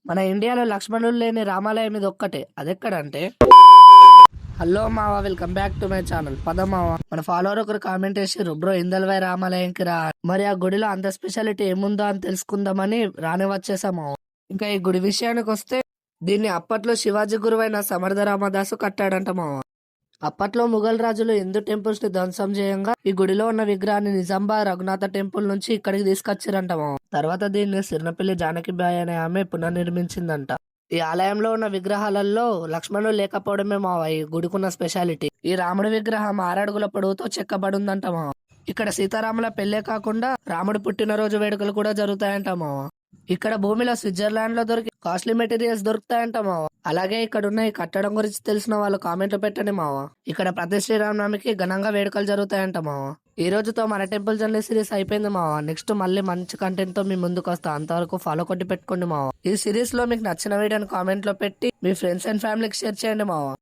మన ఇండియాలో లక్ష్మణుడు లేని రామాలయం ఇది ఒక్కటే. అదెక్కడంటే, హలో మావా, welcome back to my channel. పద మావా, మన ఫాలోవర్ ఒకరు కామెంట్ చేసిర్రు, బ్రో ఇందల్వాయి రామాలయంకి రా, మరి ఆ గుడిలో అంత స్పెషాలిటీ ఏముందో అని తెలుసుకుందామని రాని వచ్చేసాం మావా. ఇంకా ఈ గుడి విషయానికి వస్తే, దీన్ని అప్పట్లో శివాజీ గురువైన సమర్థ రామదాసు కట్టాడంట మావా. అప్పట్లో ముఘల్ రాజులు హిందూ టెంపుల్స్ ని ధ్వంసం చేయంగా ఈ గుడిలో ఉన్న విగ్రహాన్ని నిజాంబా రఘునాథ టెంపుల్ నుంచి ఇక్కడికి తీసుకొచ్చారంట మావా. తర్వాత దీన్ని సిర్నపల్లి జానకిబాయి అనే ఆమె పునర్నిర్మించిందంట. ఈ ఆలయంలో ఉన్న విగ్రహాలలో లక్ష్మణుడు లేకపోవడమే మావా ఈ గుడికున్న స్పెషాలిటీ. ఈ రాముడి విగ్రహం 6 అడుగుల పొడవుతో చెక్కబడి ఉందంట మావా. ఇక్కడ సీతారాముల పెళ్లే కాకుండా రాముడి పుట్టినరోజు వేడుకలు కూడా జరుగుతాయంట మావా. ఇక్కడ భూమిలో స్విట్జర్లాండ్ లో దొరికి కాస్ట్లీ మెటీరియల్స్ దొరుకుతాయంట మావా. అలాగే ఇక్కడ ఉన్న ఈ కట్టడం గురించి తెలిసిన వాళ్ళు కామెంట్లు పెట్టండి మావా. ఇక్కడ ప్రతి శ్రీరామనవమికి ఘనంగా వేడుకలు జరుగుతాయంట మావా. ఈ రోజుతో మన టెంపుల్ జర్నీ సిరీస్ అయిపోయింది మావా. నెక్స్ట్ మళ్ళీ మంచి కంటెంట్ తో మీ ముందుకు వస్తా. అంతవరకు ఫాలో కొట్టి పెట్టుకోండి మావా. ఈ సిరీస్ లో మీకు నచ్చిన వీడియోని కామెంట్ లో పెట్టి మీ ఫ్రెండ్స్ అండ్ ఫ్యామిలీకి షేర్ చేయండి మావా.